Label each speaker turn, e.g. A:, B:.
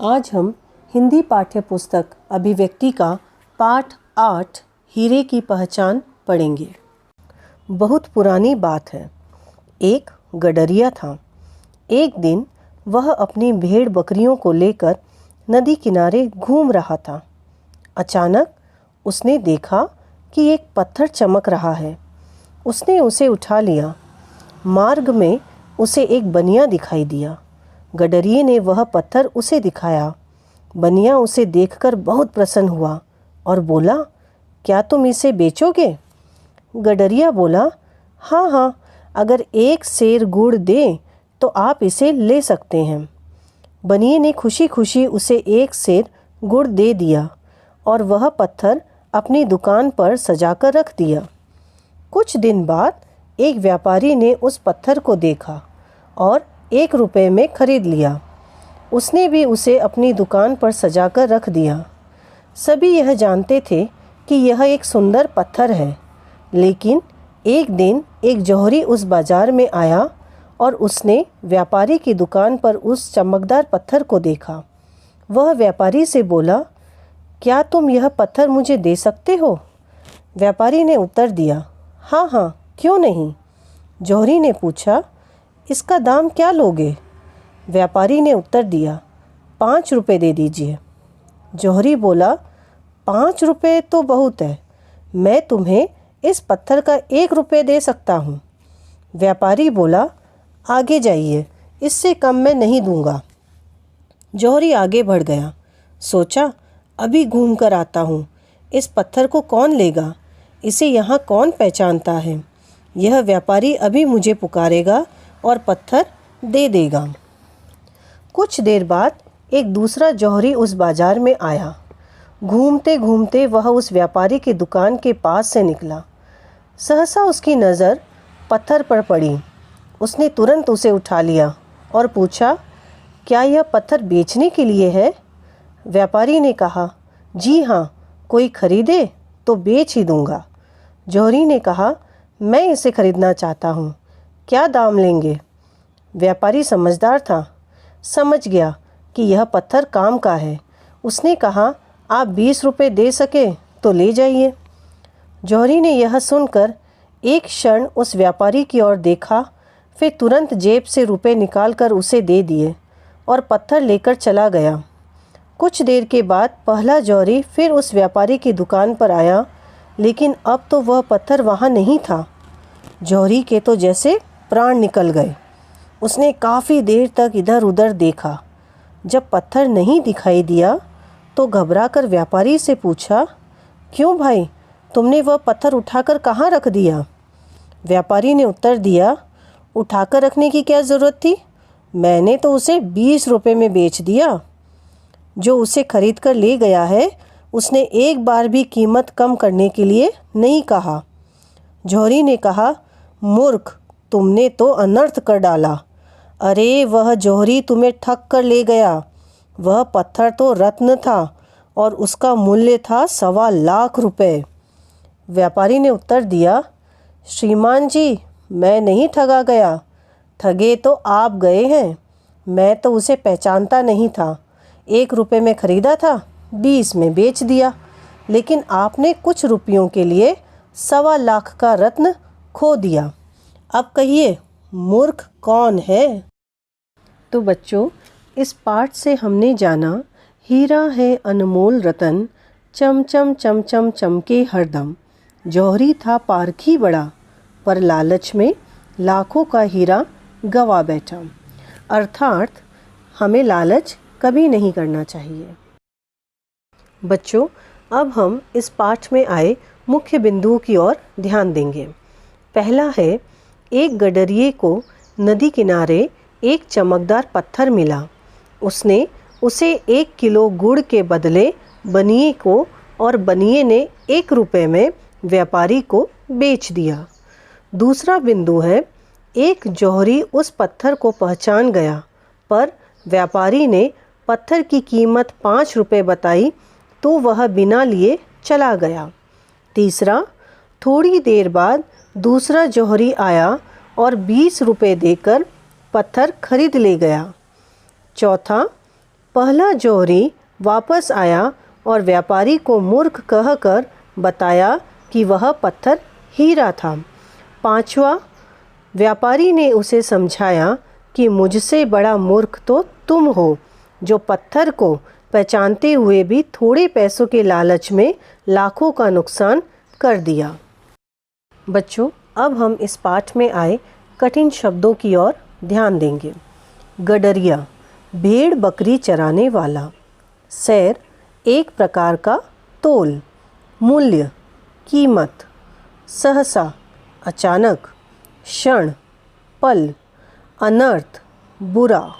A: आज हम हिंदी पाठ्य पुस्तक अभिव्यक्ति का पाठ 8 हीरे की पहचान पढ़ेंगे। बहुत पुरानी बात है। एक गडरिया था। एक दिन वह अपनी भेड़ बकरियों को लेकर नदी किनारे घूम रहा था। अचानक उसने देखा कि एक पत्थर चमक रहा है। उसने उसे उठा लिया। मार्ग में उसे एक बनिया दिखाई दिया। गडरिये ने वह पत्थर उसे दिखाया। बनिया उसे देखकर बहुत प्रसन्न हुआ और बोला, क्या तुम इसे बेचोगे? गडरिया बोला, हाँ हाँ, अगर 1 सेर गुड़ दे तो आप इसे ले सकते हैं। बनिए ने खुशी खुशी उसे 1 सेर गुड़ दे दिया और वह पत्थर अपनी दुकान पर सजाकर रख दिया। कुछ दिन बाद एक व्यापारी ने उस पत्थर को देखा और 1 रुपये में खरीद लिया। उसने भी उसे अपनी दुकान पर सजाकर रख दिया। सभी यह जानते थे कि यह एक सुंदर पत्थर है, लेकिन एक दिन एक जौहरी उस बाजार में आया और उसने व्यापारी की दुकान पर उस चमकदार पत्थर को देखा। वह व्यापारी से बोला, क्या तुम यह पत्थर मुझे दे सकते हो? व्यापारी ने उत्तर दिया, हाँ हाँ, क्यों नहीं। जौहरी ने पूछा, इसका दाम क्या लोगे? व्यापारी ने उत्तर दिया, 5 रुपये दे दीजिए। जौहरी बोला, 5 रुपये तो बहुत है, मैं तुम्हें इस पत्थर का 1 रुपये दे सकता हूँ। व्यापारी बोला, आगे जाइए, इससे कम मैं नहीं दूंगा। जौहरी आगे बढ़ गया। सोचा, अभी घूम कर आता हूँ। इस पत्थर को कौन लेगा? इसे यहाँ कौन पहचानता है? यह व्यापारी अभी मुझे पुकारेगा और पत्थर दे देगा। कुछ देर बाद एक दूसरा जौहरी उस बाजार में आया। घूमते घूमते वह उस व्यापारी की दुकान के पास से निकला। सहसा उसकी नज़र पत्थर पर पड़ी। उसने तुरंत उसे उठा लिया और पूछा, क्या यह पत्थर बेचने के लिए है? व्यापारी ने कहा, जी हाँ, कोई खरीदे तो बेच ही दूंगा। जौहरी ने कहा, मैं इसे खरीदना चाहता हूँ, क्या दाम लेंगे? व्यापारी समझदार था, समझ गया कि यह पत्थर काम का है। उसने कहा, आप 20 रुपये दे सके तो ले जाइए। जौहरी ने यह सुनकर एक क्षण उस व्यापारी की ओर देखा, फिर तुरंत जेब से रुपए निकालकर उसे दे दिए और पत्थर लेकर चला गया। कुछ देर के बाद पहला जौहरी फिर उस व्यापारी की दुकान पर आया, लेकिन अब तो वह पत्थर वहाँ नहीं था। जौहरी के तो जैसे प्राण निकल गए। उसने काफ़ी देर तक इधर उधर देखा। जब पत्थर नहीं दिखाई दिया तो घबराकर व्यापारी से पूछा, क्यों भाई, तुमने वह पत्थर उठाकर कहाँ रख दिया? व्यापारी ने उत्तर दिया, उठाकर रखने की क्या ज़रूरत थी? मैंने तो उसे 20 रुपये में बेच दिया। जो उसे खरीद कर ले गया है, उसने एक बार भी कीमत कम करने के लिए नहीं कहा। जौहरी ने कहा, मूर्ख, तुमने तो अनर्थ कर डाला। अरे वह जौहरी तुम्हें ठग कर ले गया। वह पत्थर तो रत्न था और उसका मूल्य था 1.25 लाख रुपए। व्यापारी ने उत्तर दिया, श्रीमान जी, मैं नहीं ठगा गया। ठगे तो आप गए हैं। मैं तो उसे पहचानता नहीं था। 1 रुपये में ख़रीदा था, 20 में बेच दिया, लेकिन आपने कुछ रुपयों के लिए 1.25 लाख का रत्न खो दिया। अब कहिए, मूर्ख कौन है? तो बच्चों, इस पाठ से हमने जाना, हीरा है अनमोल रतन, चम चम चम चम चमके हरदम। जौहरी था पारखी बड़ा, पर लालच में लाखों का हीरा गवा बैठा। अर्थात हमें लालच कभी नहीं करना चाहिए। बच्चों, अब हम इस पाठ में आए मुख्य बिंदुओं की ओर ध्यान देंगे। पहला है, एक गडरिये को नदी किनारे एक चमकदार पत्थर मिला। उसने उसे 1 किलो गुड़ के बदले बनिए को और बनिए ने 1 रुपये में व्यापारी को बेच दिया। दूसरा बिंदु है, एक जौहरी उस पत्थर को पहचान गया, पर व्यापारी ने पत्थर की कीमत 5 रुपये बताई तो वह बिना लिए चला गया। तीसरा, थोड़ी देर बाद दूसरा जौहरी आया और 20 रुपये देकर पत्थर खरीद ले गया। चौथा, पहला जौहरी वापस आया और व्यापारी को मूर्ख कहकर बताया कि वह पत्थर हीरा था। पांचवा, व्यापारी ने उसे समझाया कि मुझसे बड़ा मूर्ख तो तुम हो, जो पत्थर को पहचानते हुए भी थोड़े पैसों के लालच में लाखों का नुकसान कर दिया। बच्चों, अब हम इस पाठ में आए कठिन शब्दों की ओर ध्यान देंगे। गडरिया, भेड़ बकरी चराने वाला। सैर, एक प्रकार का तोल। मूल्य, कीमत। सहसा, अचानक। क्षण, पल। अनर्थ, बुरा।